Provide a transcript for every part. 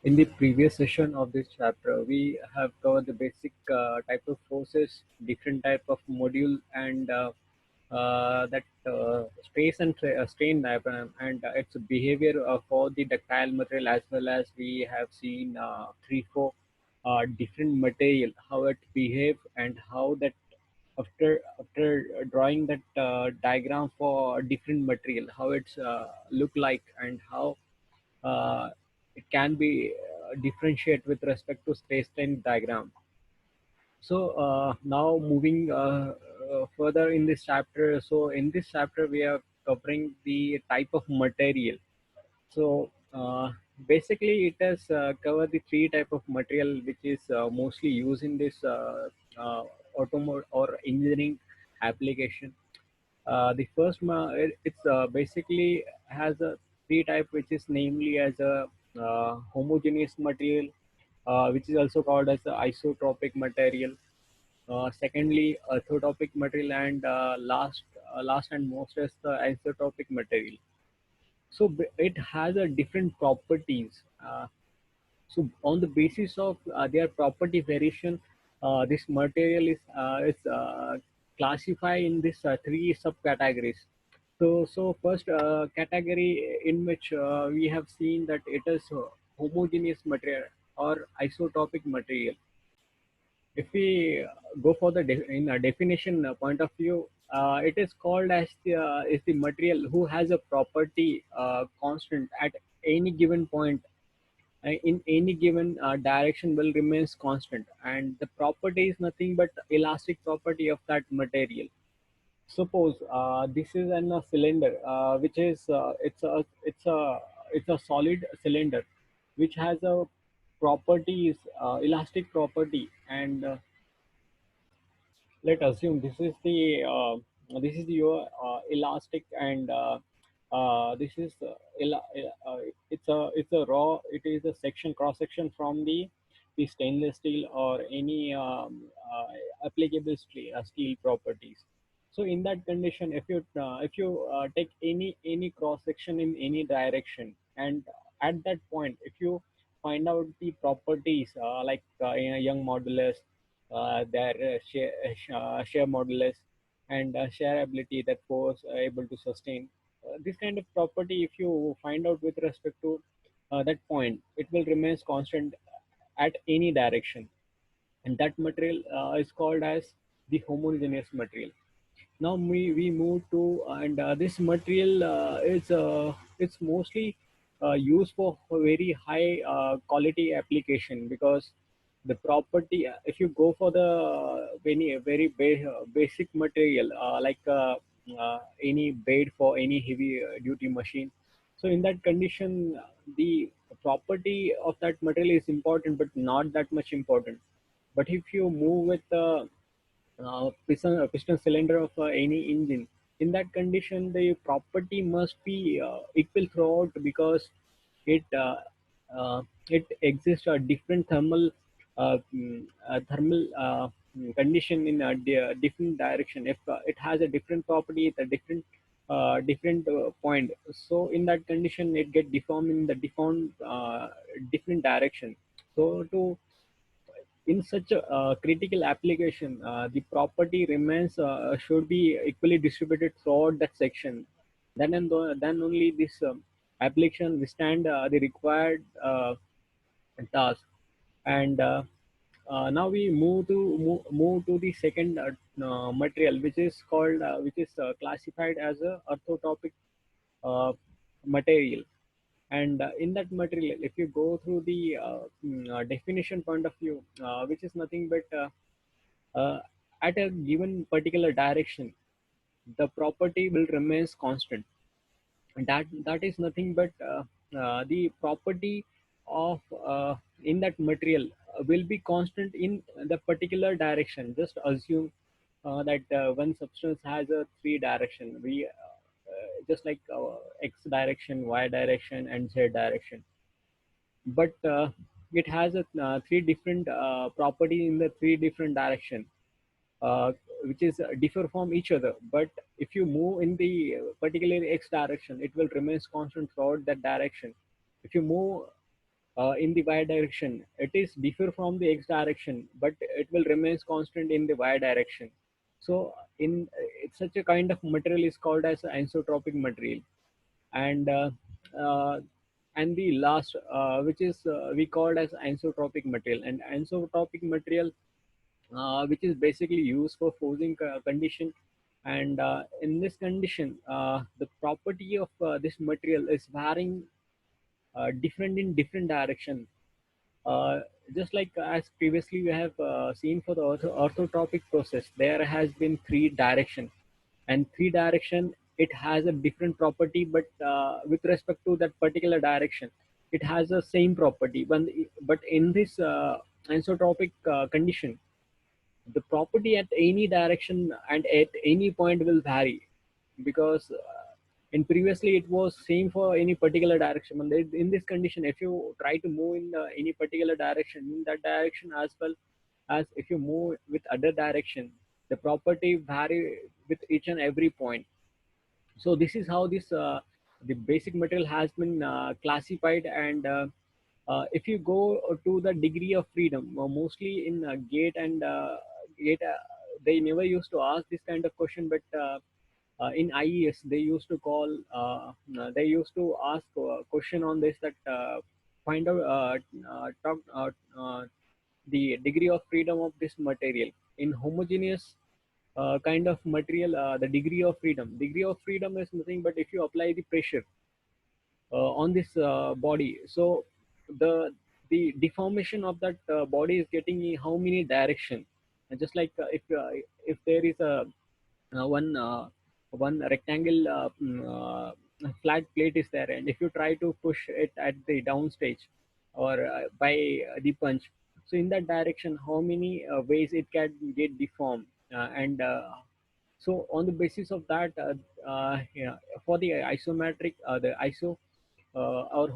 In the previous session of this chapter, we have covered the basic type of forces, different type of module, and that space and strain diagram and its behavior for the ductile material, as well as we have seen three, four different material, how it behave and how that after drawing that diagram for different material, how it's look like and how uh, it can be differentiate with respect to space-time diagram. So now moving further in this chapter. So in this chapter we are covering the type of material. So basically it has covered the three type of material which is mostly used in this automotive or engineering application. The first it's basically has a three type, which is namely as a homogeneous material, which is also called as the isotropic material. Secondly, orthotropic material, and last and most is the isotropic material. So it has a different properties. So on the basis of their property variation, this material is classified in this three subcategories. So first category in which we have seen that it is homogeneous material or isotopic material. If we go for the in a definition point of view, it is called as is the material who has a property constant at any given point in any given direction will remains constant, and the property is nothing but elastic property of that material. Suppose this is an a cylinder which is it's a solid cylinder which has a properties elastic property, and let's assume this is your elastic, and this is it's a raw, it is a section cross section from the stainless steel or any applicable steel properties. So in that condition, if you take any cross section in any direction, and at that point if you find out the properties like young modulus, their share modulus, and share ability, that force able to sustain. This kind of property, if you find out with respect to that point, it will remain constant at any direction, and that material is called as the homogeneous material. Now we move to, and this material is it's mostly used for very high quality application, because the property, if you go for the very basic material like any bed for any heavy duty machine. So in that condition, the property of that material is important but not that much important. But if you move with piston cylinder of any engine, in that condition the property must be equal throughout, because it it exists a different thermal condition in a different direction. If it has a different property at a different point, so in that condition it get deformed in the deformed different direction. So to in such a critical application, the property remains should be equally distributed throughout that section. Then only this application withstand the required task. And now we move to the second material, which is called which is classified as a orthotropic uh, material. And in that material, if you go through the definition point of view, which is nothing but uh, at a given particular direction, the property will remains constant. And that is nothing but the property of in that material will be constant in the particular direction. Just assume that one substance has a three direction, we just like x direction, y direction, and z direction. But it has a three different property in the three different direction, uh, which is differ from each other. But if you move in the particular x direction, it will remain constant throughout that direction. If you move in the y direction, it is differ from the x direction, but it will remains constant in the y direction. So in it's such a kind of material is called as anisotropic material. And uh, and the last, which is we called as anisotropic material. And anisotropic material, which is basically used for forcing condition. And in this condition, the property of this material is varying different in different direction. uh, just like as previously we have seen for the orthotropic process, there has been three direction, and three direction, it has a different property, but with respect to that particular direction, it has the same property. But in this anisotropic condition, the property at any direction and at any point will vary, because in previously it was same for any particular direction. And in this condition, if you try to move in any particular direction, in that direction, as well as if you move with other direction, the property vary with each and every point. So this is how this the basic material has been classified. And if you go to the degree of freedom, mostly in gate, they never used to ask this kind of question, but in IES they used to ask a question on this, that find out talk the degree of freedom of this material in homogeneous kind of material. The degree of freedom is nothing but if you apply the pressure on this body. So the the deformation of that body is getting in how many direction. And just like if there is a one rectangle flat plate is there, and if you try to push it at the down stage or by the punch, so in that direction how many ways it can get deformed. And So on the basis of that, yeah, for the isometric, the iso or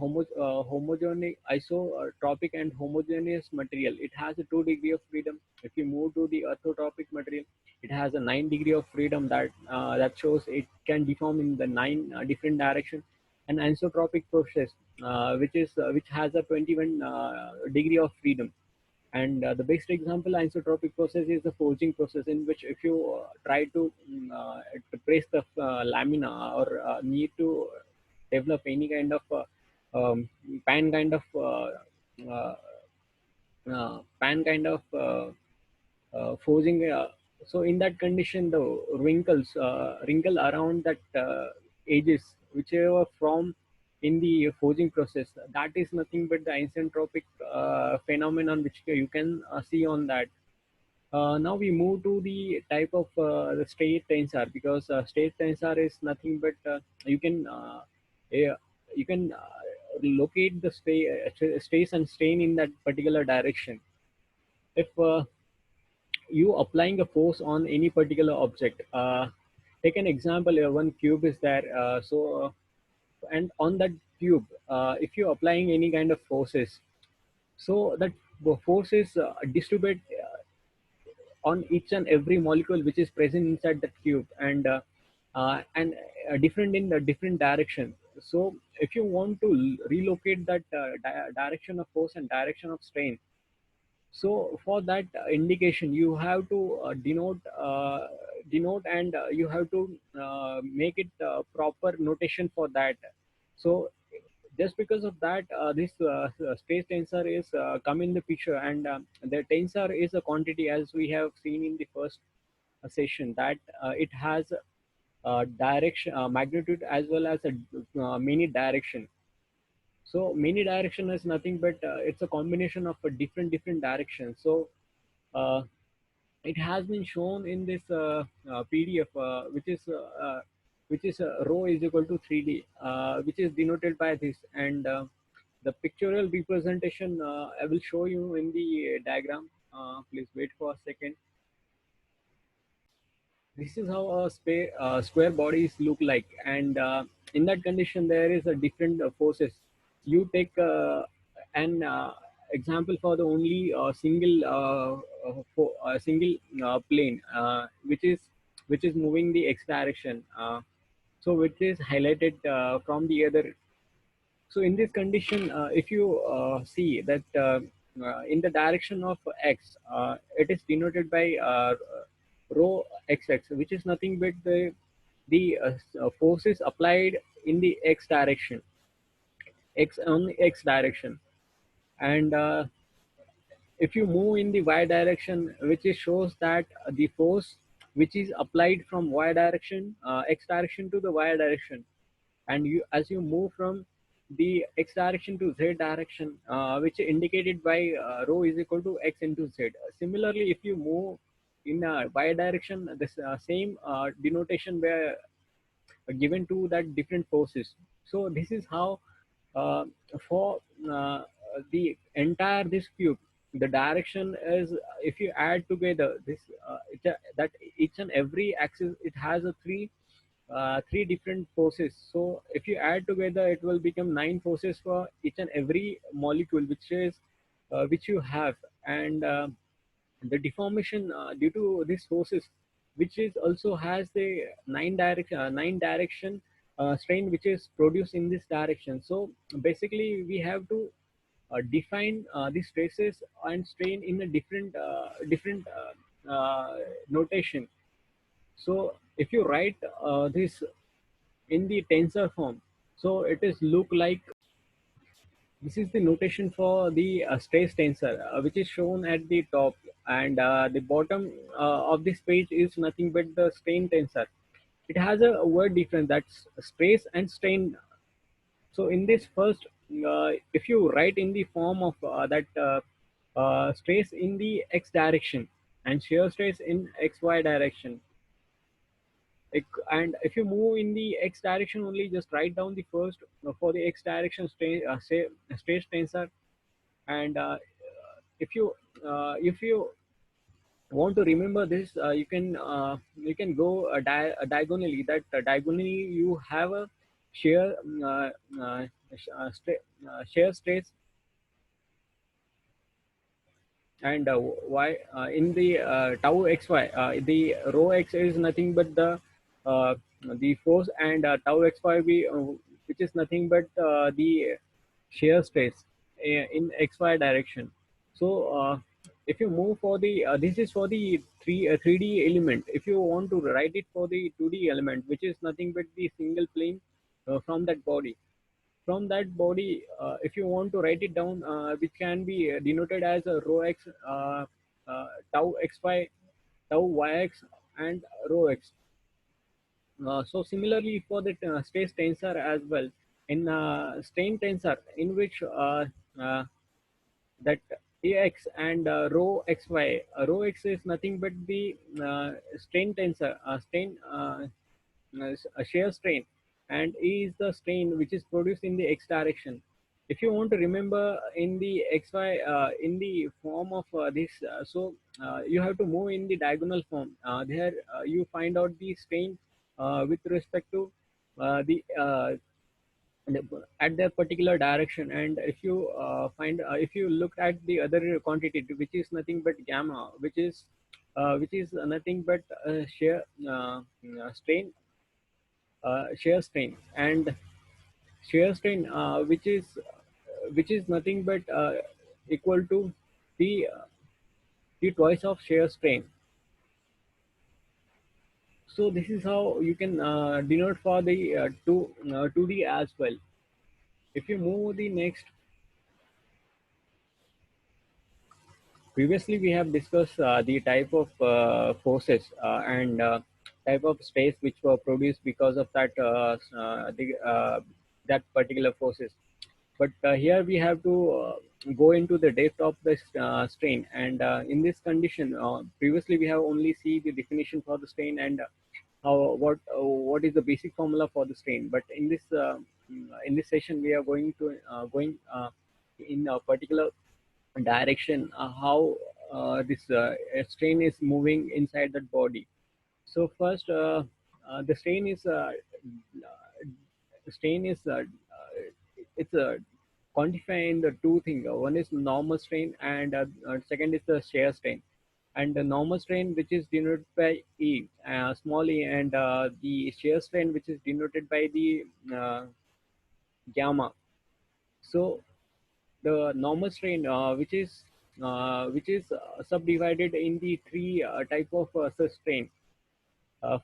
homogeneous, isotropic and homogeneous material, it has a 2 degree of freedom. If you move to the orthotropic material, it has a 9 degree of freedom, that shows it can deform in the nine different direction. And anisotropic process, which has a 21 degree of freedom. And the best example isotropic process is the forging process, in which if you try to press the lamina, or need to develop any kind of pan kind of uh, forging. So in that condition, the wrinkle around that edges, whichever from in the forging process, that is nothing but the isentropic phenomenon which you can see on that. Now we move to the type of the state tensor, because state tensor is nothing but yeah, you can locate the stays and strain in that particular direction. If you applying a force on any particular object, take an example, one cube is there, and on that cube, if you applying any kind of forces, so that forces distribute on each and every molecule which is present inside that cube, and different in the different direction. So if you want to relocate that direction of force and direction of strain, so for that indication, you have to denote, and you have to make it proper notation for that. So just because of that, this space tensor is come in the picture. And the tensor is a quantity, as we have seen in the first session, that it has direction, magnitude, as well as a many direction. So many direction is nothing but it's a combination of a different directions. So uh, it has been shown in this PDF, which is rho is equal to 3D, which is denoted by this. And the pictorial representation I will show you in the diagram. Please wait for a second. This is how a square bodies look like. And in that condition, there is a different forces. You take an example for the only single plane, which is moving the x direction, so which is highlighted from the other. So in this condition, if you see that in the direction of x, it is denoted by rho xx, which is nothing but the forces applied in the x direction, x on x direction. And if you move in the y direction, which is shows that the force which is applied from y direction, x direction to the y direction, and you as you move from the x direction to z direction, which is indicated by rho is equal to x into z. Similarly, if you move in y direction, this same denotation were given to that different forces. So this is how uh, for uh, the entire this cube, the direction is, if you add together this that each and every axis, it has a three different forces. So if you add together, it will become 9 forces for each and every molecule which you have. And the deformation due to these forces, which is also has the nine direction strain which is produced in this direction. So basically we have to define the stresses and strain in a different notation. So if you write this in the tensor form, so it is look like this is the notation for the stress tensor, which is shown at the top, and the bottom of this page is nothing but the strain tensor. It has a word difference, that's stress and strain. So in this first, if you write in the form of that stress in the x direction and shear stress in xy direction, and if you move in the x direction only, just write down the first for the x direction strain, say stress tensor. And if you want to remember this, you can go diagonally, that diagonally you have a shear shear stress. And y in the tau xy, the rho x is nothing but uh, the force, and tau xy which is nothing but the shear stress in xy direction. So if you move for the this is for the 3D element. If you want to write it for the 2D element, which is nothing but the single plane from that body, if you want to write it down, which can be denoted as a rho x, tau xy, tau yx, and rho x. So similarly for the stress tensor as well, in strain tensor, in which uh, that ax and rho xy, rho x is nothing but the strain tensor, shear strain, and E is the strain which is produced in the x direction. If you want to remember in the xy, in the form of this, you have to move in the diagonal form. There you find out the strain with respect to at their particular direction. And if you look at the other quantity, which is nothing but gamma, which is nothing but strain, shear strain, and shear strain, which is nothing but equal to the twice of shear strain. So this is how you can denote for the 2D as well. If you move the next, previously we have discussed the type of forces and type of space which were produced because of that particular forces. But here we have to go into the depth of the strain. And in this condition, previously we have only see the definition for the strain, and how what is the basic formula for the strain. But in this session we are going in a particular direction, how this strain is moving inside that body. So first, the strain is it's quantifying the two things. One is normal strain, and second is the shear strain. And the normal strain, which is denoted by E, small e, and the shear strain, which is denoted by the gamma. So the normal strain, which is subdivided in the three type of strain.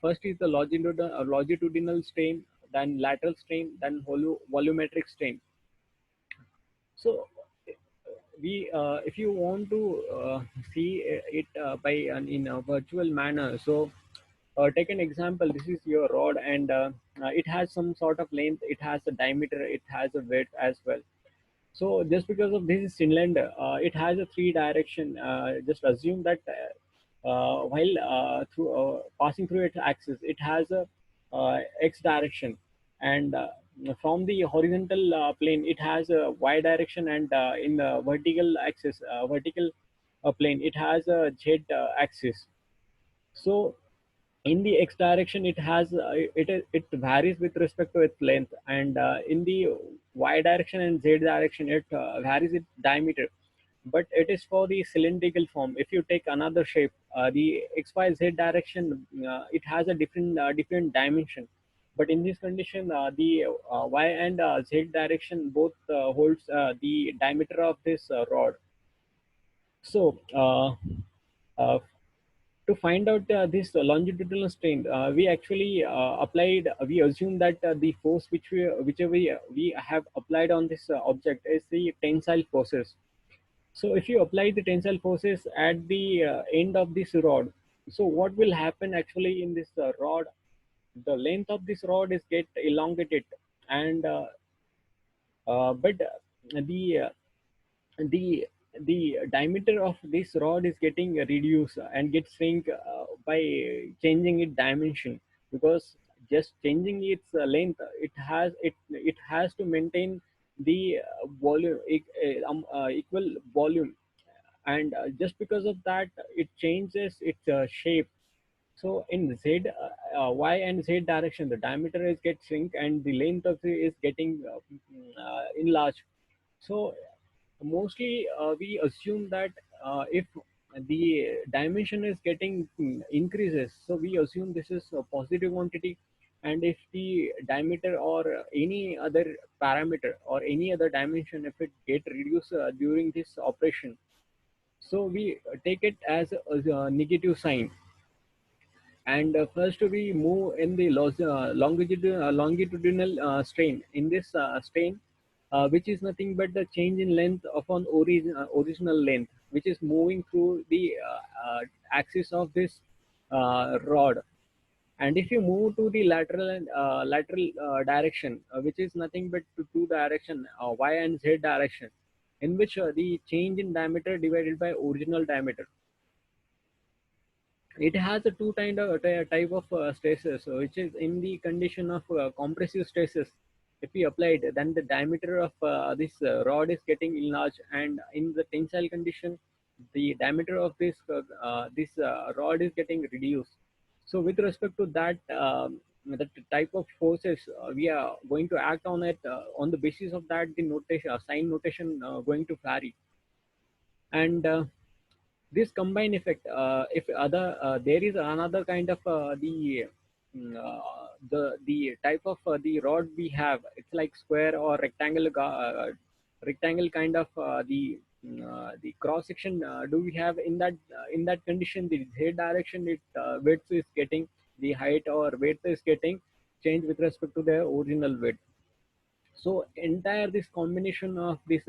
First is the longitudinal strain, then lateral strain, then volumetric strain. So we if you want to see it by in a virtual manner, so take an example. This is your rod, and it has some sort of length, it has a diameter, it has a width as well. So just because of this cylinder, it has a three direction. Just assume that while through passing through its axis, it has a x direction, and from the horizontal plane, it has a y direction, and in the vertical axis, vertical plane, it has a z axis. So in the x direction, it has it varies with respect to its length, and in the y direction and z direction, it varies its diameter, but it is for the cylindrical form. If you take another shape, the xyz direction, it has a different dimension, but in this condition, the y and z direction both holds the diameter of this rod. So uh, to find out this longitudinal strain, we actually we assume that the force whichever we have applied on this object is the tensile forces. So if you apply the tensile forces at the end of this rod, so what will happen actually in this rod? The length of this rod is get elongated, and but the the the diameter of this rod is getting reduced and gets shrink by changing its dimension, because just changing its length, it has to maintain the volume, equal volume, and just because of that, it changes its shape. So in z y and z direction, the diameter is get shrink and the length of it is getting enlarged. So mostly we assume that if the dimension is getting increases, so we assume this is a positive quantity, and if the diameter or any other parameter or any other dimension, if it get reduced during this operation, so we take it as a negative sign. And first we move in the longitudinal strain. In this strain, which is nothing but the change in length of an original length, which is moving through the axis of this rod. And if you move to the lateral direction, which is nothing but to two direction, y and z direction, in which the change in diameter divided by original diameter, it has a two kind of type of stresses, which is in the condition of compressive stresses. If we apply it, then the diameter of this rod is getting enlarged, and in the tensile condition, the diameter of this rod is getting reduced. So with respect to that, the type of forces, we are going to act on it. On the basis of that, the notation, sign notation, going to vary. And this combined effect, if other there is another kind of the type of the rod we have, it's like square or rectangle kind of the cross section do we have. In that condition, the z direction, it width is getting, the height or width is getting changed with respect to the original width. So entire this combination of this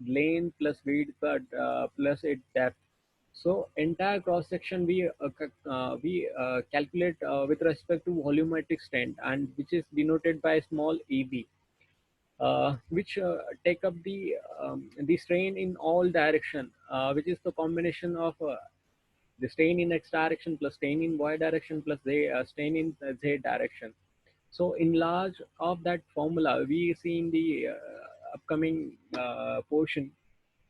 length plus width plus its depth, so entire cross section we calculate with respect to volumetric strain, and which is denoted by small EB, which take up the strain in all direction, which is the combination of the strain in x direction plus strain in y direction plus the strain in z direction. So in large of that formula, we see in the upcoming portion.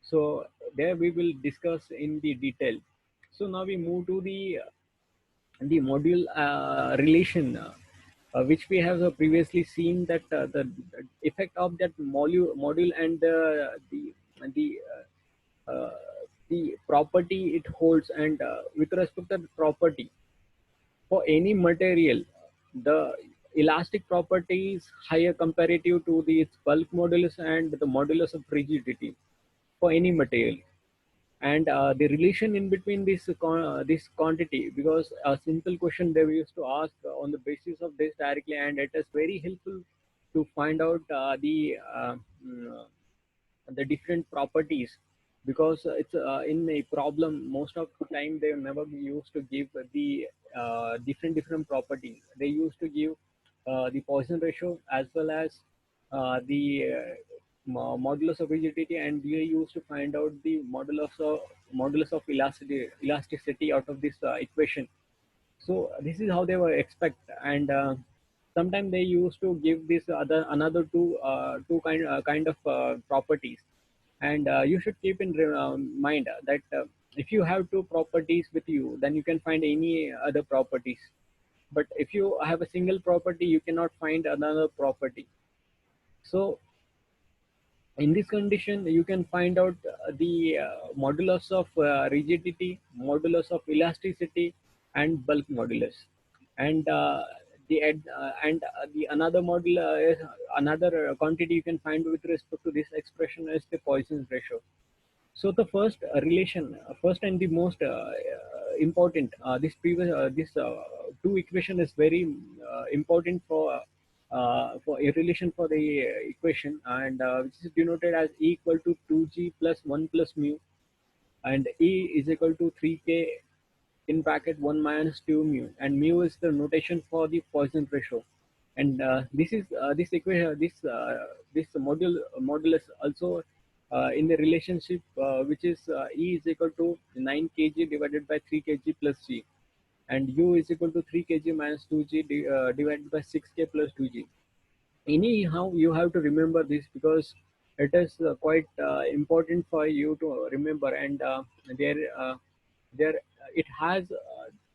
So there we will discuss in the detail. So now we move to the module relation, which we have previously seen that the effect of that module and the uh, the property it holds, and with respect to the property for any material, the elastic property is higher comparative to the its bulk modulus and the modulus of rigidity for any material. And the relation in between this quantity, because a simple question they used to ask on the basis of this directly, and it is very helpful to find out mm, the different properties, because it's in a problem most of the time they never used to give the different properties. They used to give the Poisson ratio as well as the modulus of rigidity, and we used to find out the modulus of elasticity out of this equation. So this is how they were expect, and sometimes they used to give this other another two kind of properties. And you should keep in mind that if you have two properties with you, then you can find any other properties. But if you have a single property, you cannot find another property. So in this condition, you can find out the modulus of rigidity, modulus of elasticity, and bulk modulus. And the another model is another quantity you can find with respect to this expression is the Poisson's ratio. So the first relation, first and the most important, this two equation is very important for a relation for the equation, and which is denoted as E equal to 2g plus 1 plus mu, and E is equal to 3k in bracket 1 minus 2 mu, and mu is the notation for the Poisson ratio. And this is this equation, this modulus also in the relationship which is E is equal to 9 kg divided by 3 kg plus g, and U is equal to 3 kg minus 2g divided by 6k plus 2g. Anyhow, you have to remember this, because it is quite important for you to remember. And there there it has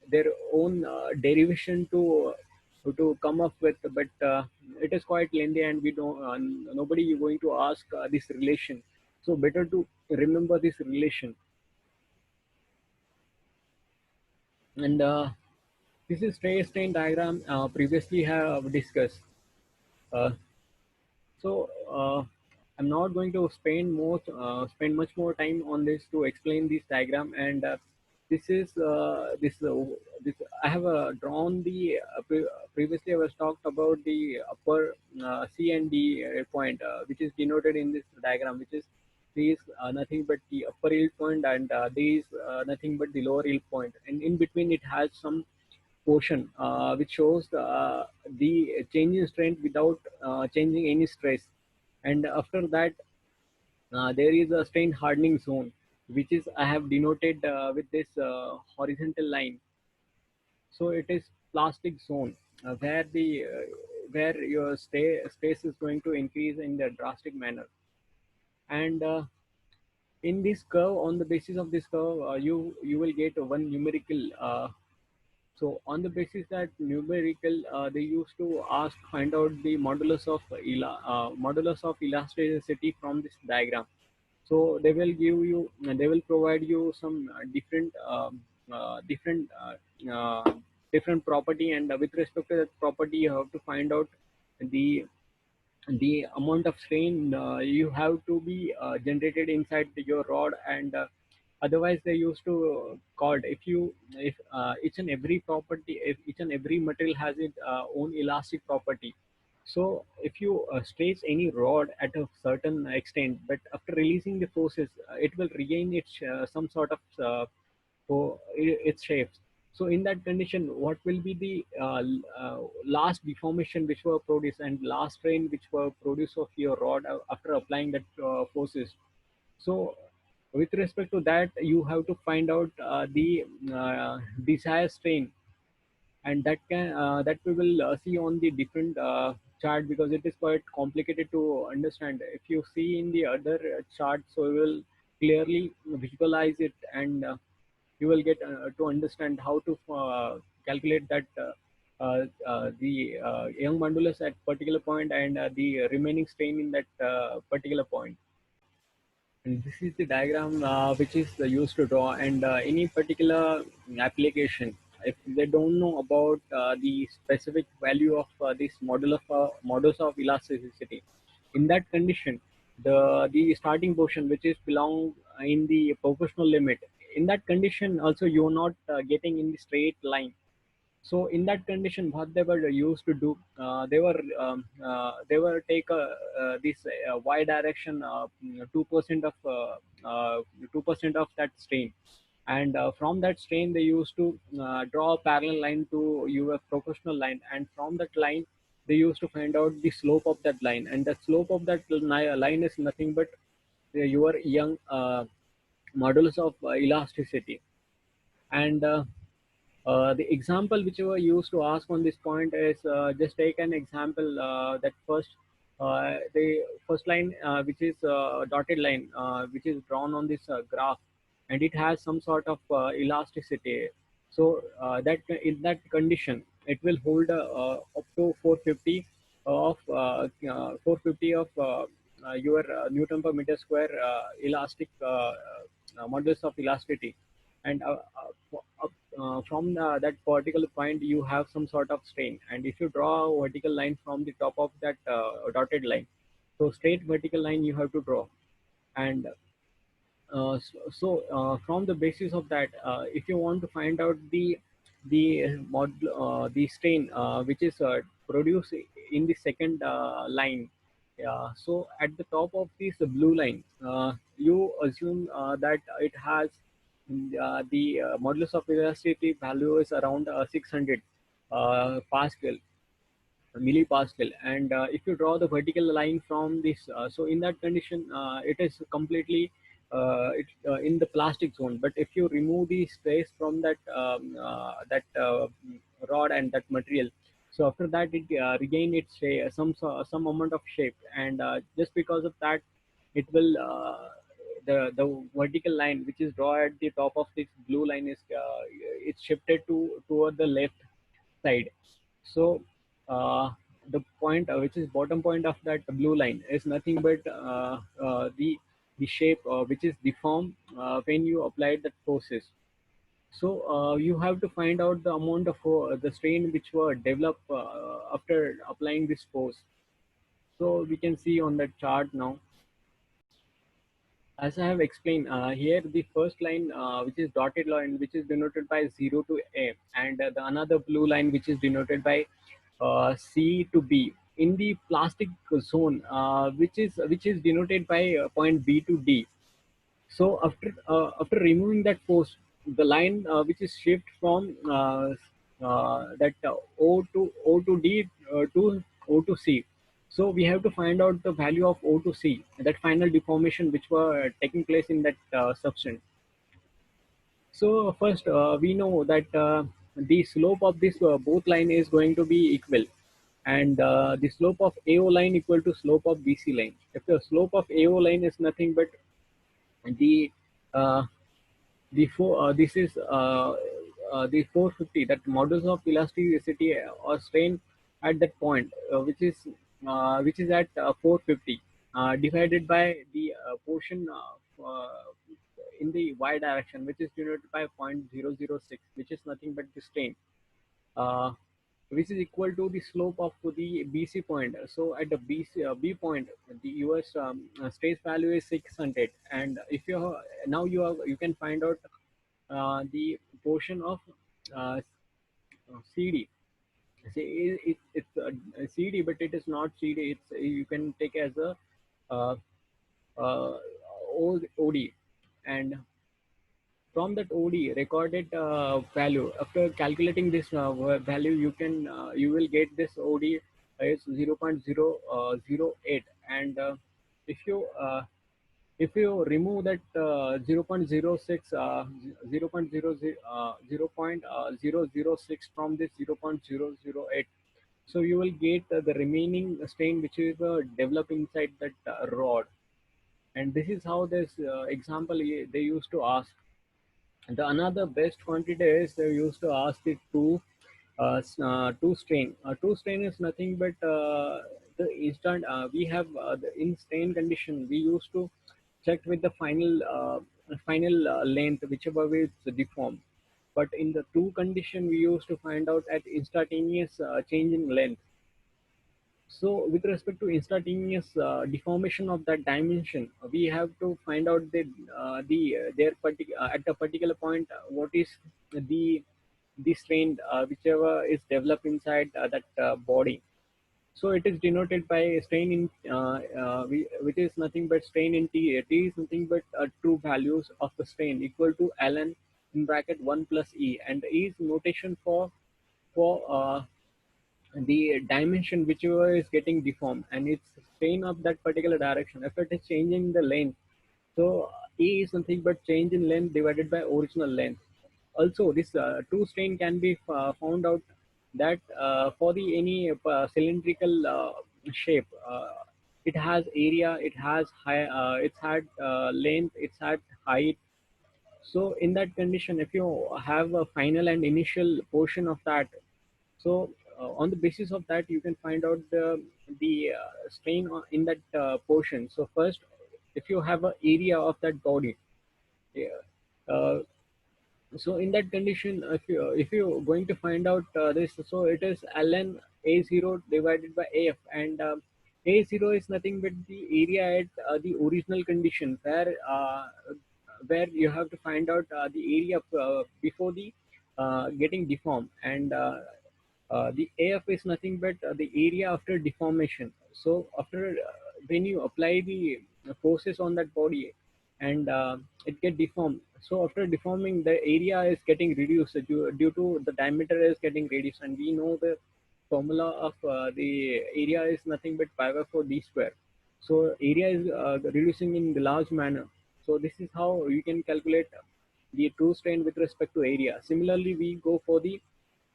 their own derivation to come up with, but it is quite lengthy, and we don't nobody is going to ask this relation, so better to remember this relation. And this is stress strain diagram previously have discussed. uh, So I'm not going to spend much more time on this to explain this diagram. And this is this I have drawn the previously I was talked about the upper C and D point, which is denoted in this diagram, which is C is nothing but the upper yield point, and D is nothing but the lower yield point, and in between it has some portion which shows the change in strength without changing any stress. And after that, there is a strain hardening zone, which is I have denoted with this horizontal line. So it is plastic zone where your stress is going to increase in the drastic manner. And in this curve, on the basis of this curve, you will get one numerical. So on the basis that numerical, they used to ask find out the modulus of elasticity from this diagram. So they will provide you some different property, and with respect to that property, you have to find out the the amount of strain you have to be generated inside your rod. And otherwise they used to call it, if each and every property, if each and every material has its own elastic property. So if you stretch any rod at a certain extent, but after releasing the forces, it will regain its some sort of its shapes. So in that condition, what will be the last deformation which were produced, and last strain which were produced of your rod after applying that forces? So with respect to that, you have to find out the desired strain, and that we will see on the different chart, because it is quite complicated to understand. If you see in the other chart, so you will clearly visualize it, and you will get to understand how to calculate that the young modulus at particular point, and the remaining strain in that particular point. And this is the diagram which is used to draw, and any particular application. if they don't know about the specific value of this modulus of elasticity, in that condition, the starting portion which is belong in the proportional limit, in that condition also you are not getting in the straight line. So in that condition, what they were used to do, they were take this y direction 2% of 2% of that strain, and from that strain they used to draw a parallel line to your proportional line, and from that line they used to find out the slope of that line, and the slope of that line is nothing but your young modulus of elasticity. And the example which were used to ask on this point is, just take an example that the first line which is dotted line which is drawn on this graph, and it has some sort of elasticity. So that in that condition it will hold up to 450 of 450 of your Newton per meter square elastic modulus of elasticity, and from that particular point you have some sort of strain, and if you draw a vertical line from the top of that dotted line, so straight vertical line you have to draw. And from the basis of that, if you want to find out the strain which is produced in the second line, so at the top of this blue line, you assume that it has the modulus of elasticity value is around 600 Pascal, millipascal. And if you draw the vertical line from this, so in that condition it is completely in the plastic zone. But if you remove the stress from that rod and that material, so after that it regain its some amount of shape, and just because of that it will the vertical line which is drawn at the top of this blue line is it's shifted to toward the left side. So the point which is bottom point of that blue line is nothing but the shape which is deformed when you apply that forces. So you have to find out the amount of the strain which were developed after applying this force. So we can see on that chart now. As I have explained, here the first line, which is dotted line, which is denoted by 0 to A, and the another blue line, which is denoted by C to B. In the plastic zone, which is denoted by point B to D. So after removing that force, the line which is shift from that O to D to O to C. So we have to find out the value of O to C, that final deformation which were taking place in that substance. So first we know that the slope of this both line is going to be equal, and the slope of AO line equal to slope of BC line. If the slope of AO line is nothing but the uh, this is the 450, that modulus of elasticity or strain at that point, which is at 450 divided by the portion in the y direction, which is denoted by 0.006, which is nothing but the strain, uh, which is equal to the slope of the BC point. So at the B point, the US stress value is 600, and if you now you can find out the portion of uh, CD. See, it's CD, but it is not CD. It's you can take as a uh, uh, OD, and from that OD recorded value, after calculating this value, you will get this OD is 0.008, and if you remove that 0.06 0.006 from this 0.008, so you will get the remaining strain which is developed inside that rod. And this is how this example they used to ask. The another best quantity is they used to ask it to two strain. Two strain is nothing but the instant we have the in strain condition. We used to check with the final length, whichever way it's deformed. but in the two condition we used to find out at instantaneous change in length. So with respect to instantaneous deformation of that dimension, we have to find out at a particular point what is the the strain whichever is developed inside that body. So it is denoted by strain in which is nothing but strain in T. T is nothing but true values of the strain equal to ln in bracket 1 plus E, and E is notation for the dimension whichever is getting deformed, and it's strain of that particular direction. If it is changing the length, so E is nothing but change in length divided by original length. Also, this true strain can be found out that for the any cylindrical shape, it has area, it has it's had length, it's had height. So in that condition, if you have a final and initial portion of that, so on the basis of that, you can find out the strain in that portion. So first, if you have an area of that body, yeah, uh, so in that condition, if you're going to find out this, so it is ln a0 divided by af, and a0 is nothing but the area at the original condition where you have to find out the area before the getting deformed, and the AF is nothing but the area after deformation. So after when you apply the forces on that body, and it get deformed. So after deforming, the area is getting reduced due to the diameter is getting reduced, and we know the formula of the area is nothing but pi by 4 d square. So area is reducing in the large manner. So this is how you can calculate the true strain with respect to area. Similarly, we go for the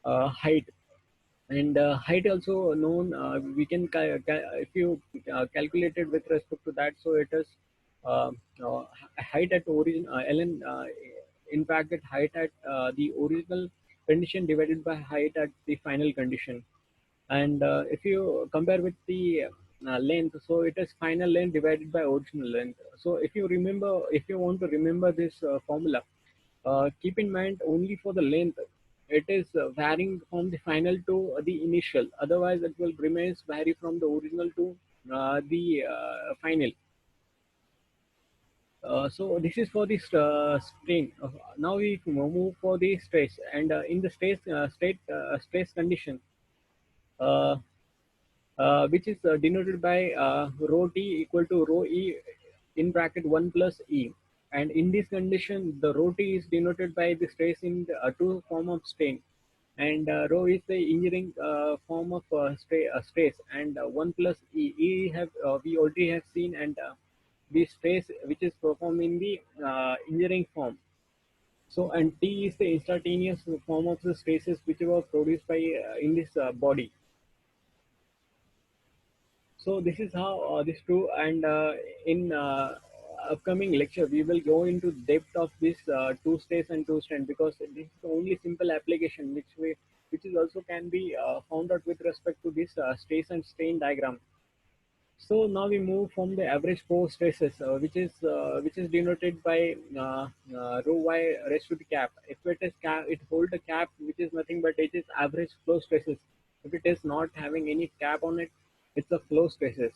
height, and height also known, we can if you calculate it with respect to that, so it is uh, uh, height at origin ln in bracket height at the original condition divided by height at the final condition. And if you compare with the length, so it is final length divided by original length. So if you want to remember this formula, keep in mind only for the length, it is varying from the final to the initial. Otherwise, it will remains vary from the original to the final. So this is for the strain. Now we move for the stress, and in the stress condition, uh, which is denoted by rho t equal to rho e in bracket 1 plus e. And in this condition, the rho t is denoted by the stress in the two form of strain, and rho is the engineering form of stress, and 1 plus e. E have we already have seen, and the stress which is performed in the engineering form. So and T is the instantaneous form of the stresses which were produced by in this body. So this is how this true, and in upcoming lecture we will go into depth of this two states and two strand, because this is the only simple application which is also can be found out with respect to this stress and strain diagram. So now we move from the average flow stresses, which is denoted by rho y raised to the cap. If it is cap, it hold a cap, which is nothing but it is average flow stresses. If it is not having any cap on it, it's a flow stresses.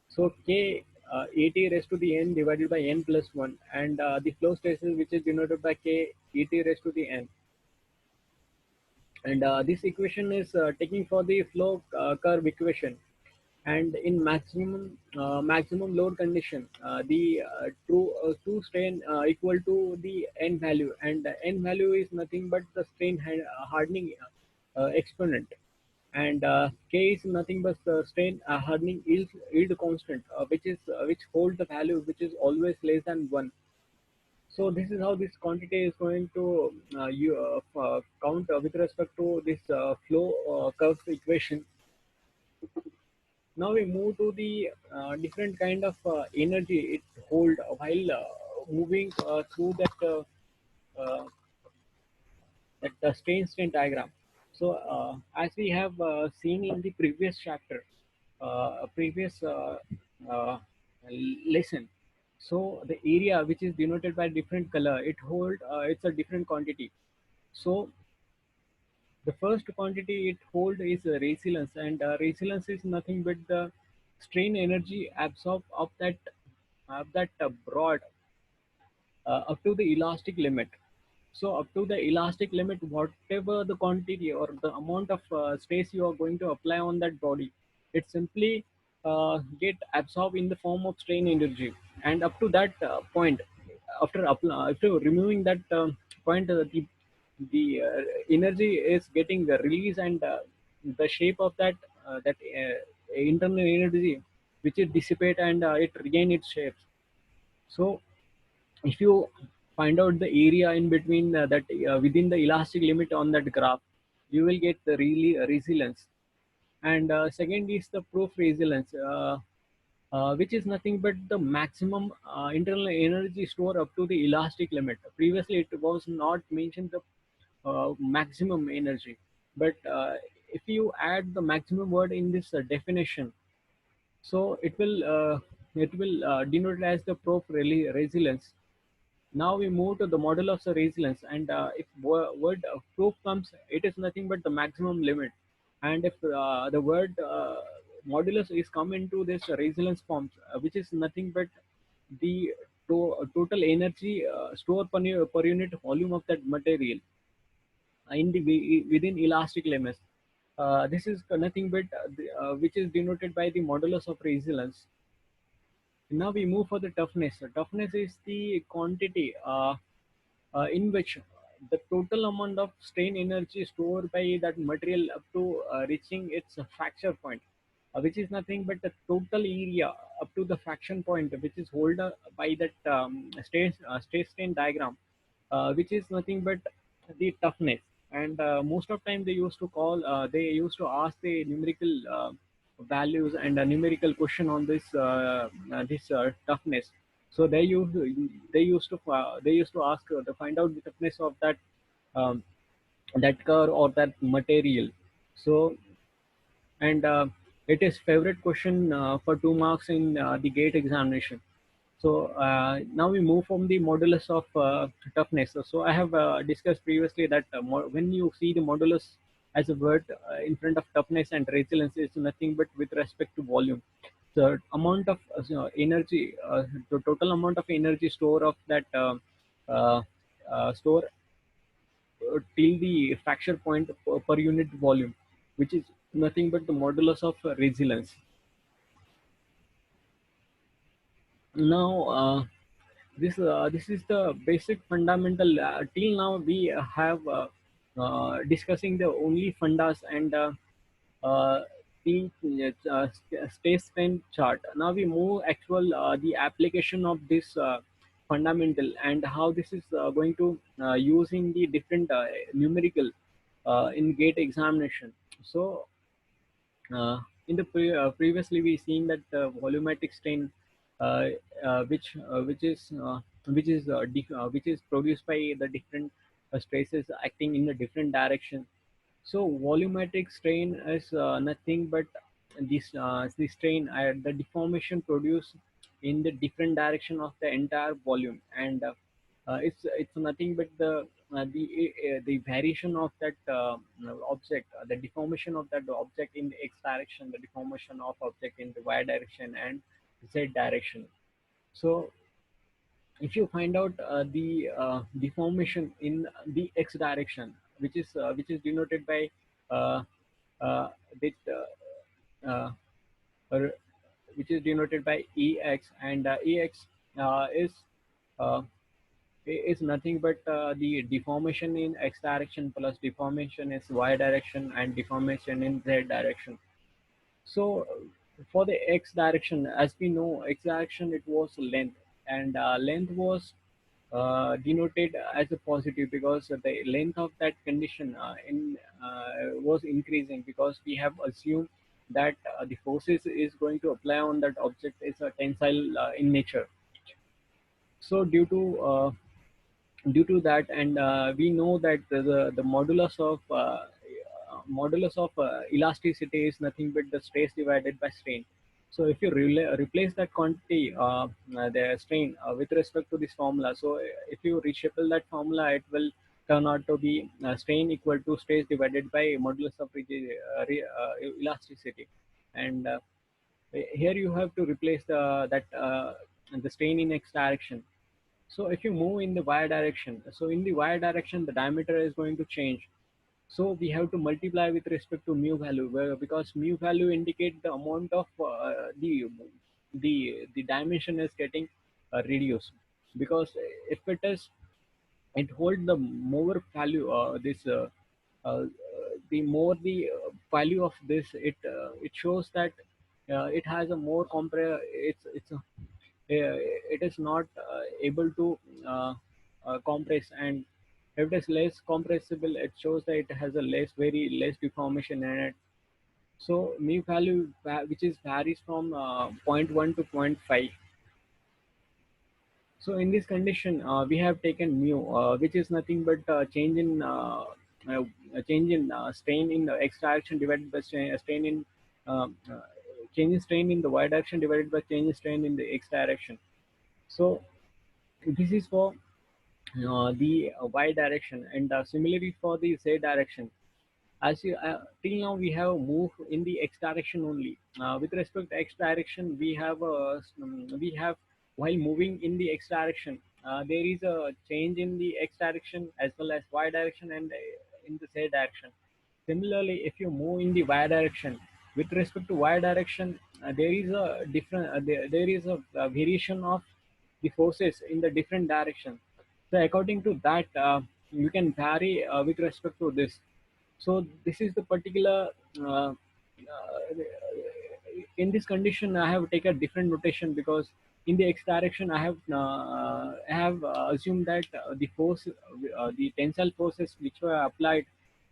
So k at raised to the n divided by n plus 1, and the flow stresses which is denoted by k at raised to the n. And this equation is taking for the flow curve equation. And in maximum load condition, the true strain equal to the n value, and the n value is nothing but the strain hardening exponent, and k is nothing but the strain hardening yield constant, which holds the value which is always less than 1. So this is how this quantity is going to count with respect to this flow curve equation. Now we move to the different kind of energy it hold while moving through uh, that strain diagram. So as we have seen in the previous chapter, previous uh, lesson, so the area which is denoted by different color, it hold it's a different quantity. So the first quantity it hold is resilience, and resilience is nothing but the strain energy absorbed of that broad up to the elastic limit. So up to the elastic limit, whatever the quantity or the amount of stress you are going to apply on that body, it simply get absorbed in the form of strain energy. And up to that point, after removing that point, the energy is getting the release, and the shape of that internal energy, which it dissipate, and it regain its shapes. So if you find out the area in between that within the elastic limit on that graph, you will get the really resilience. And second is the proof resilience, which is nothing but the maximum internal energy store up to the elastic limit. Previously it was not mentioned the maximum energy, but if you add the maximum word in this definition, so it will denote as the proof resilience. Now we move to the modulus of resilience, and if word proof comes, it is nothing but the maximum limit. And if the word modulus is come into this resilience forms, which is nothing but the total energy stored per unit volume of that material in the within elastic limits. This is nothing but which is denoted by the modulus of resilience. Now we move for the toughness. Toughness is the quantity in which the total amount of strain energy stored by that material up to reaching its fracture point, which is nothing but the total area up to the fraction point, which is held by that state strain diagram, which is nothing but the toughness. And most of time they used to ask the numerical values and a numerical question on this toughness. So they used to ask to find out the toughness of um, that car or that material. So, and it is favorite question for 2 marks in the gate examination. So now we move from the modulus of toughness. So I have discussed previously that when you see the modulus as a word in front of toughness and resilience, is nothing but with respect to volume. The amount of energy, the total amount of energy store of that uh, store till the fracture point per unit volume, which is nothing but the modulus of resilience. Now, this is the basic fundamental. Till now, we have discussing the only fundas and uh, the space time chart. Now we move actual the application of this fundamental, and how this is going to using the different numerical in gate examination. So in the previously we seen that volumetric strain, uh, which is produced by the different stresses acting in a different direction. So volumetric strain is nothing but the strain, the deformation produced in the different direction of the entire volume, and it's nothing but the variation of that object, the deformation of that object in the x direction, the deformation of object in the y direction and z direction. So if you find out the deformation in the x direction, which is denoted by uh, uh, this, uh, or which is denoted by ex, and ex is uh, is nothing but the deformation in x direction plus deformation is y direction and deformation in z direction. So for the x direction, as we know, x direction it was length, and length was denoted as a positive because the length of that condition in was increasing, because we have assumed that the forces is going to apply on that object is a tensile in nature. So due to that, and we know that the modulus of elasticity is nothing but the stress divided by strain. So if you replace that quantity, the strain with respect to this formula, so if you reshuffle that formula, it will turn out to be strain equal to stress divided by modulus of elasticity. And here you have to replace the strain in x direction. So if you move in the y direction, so in the y direction the diameter is going to change. So we have to multiply with respect to mu value, because mu value indicate the amount of the dimension is getting reduced. Because if it is, it hold the more value, this uh, the more the value of this, it shows that it has a more it is not able to compress. And if it is less compressible, it shows that it has a very less deformation in it. So mu value which is varies from zero point 0.1 to zero point 0.5. So in this condition, we have taken mu, which is nothing but uh, change in strain in the x direction divided by strain in um, uh, change in strain in the y direction divided by change in strain in the x direction. So this is for the y direction, and similarly for the z direction. As you till now we have moved in the x direction only. With respect to x direction, we have, while moving in the x direction, there is a change in the x direction as well as y direction, and in the z direction. Similarly, if you move in the y direction, with respect to y direction, there is a there is a variation of the forces in the different direction. So according to that, you can vary with respect to this. So this is the particular in this condition I have taken different notation, because in the x direction I have assumed that the tensile forces which were applied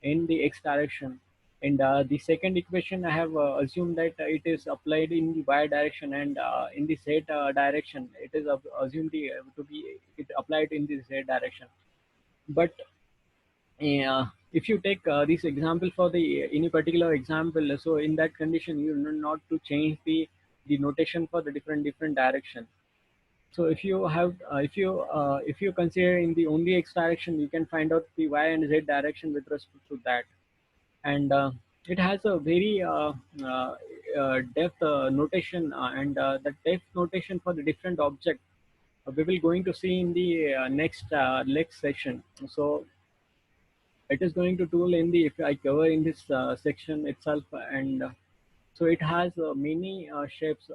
in the x direction, and the second equation I have assumed that it is applied in the y direction, and in the z direction it is assumed to be it applied in the z direction. But if you take this example for the any particular example, so in that condition you need not to change the notation for the different direction. So if you consider in the only x direction, you can find out the y and z direction with respect to that. And it has a very depth notation, and the depth notation for the different object we will going to see in the next section. So it is going to tool in the, if I cover in this section itself. And so it has many shapes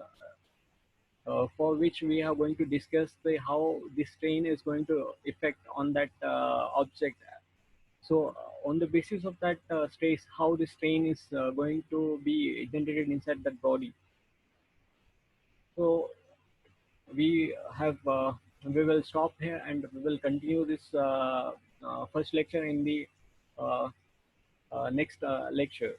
for which we are going to discuss the how this strain is going to affect on that object. So on the basis of that stress, how the strain is going to be generated inside that body. So we will stop here, and we will continue this first lecture in the uh, next lectures.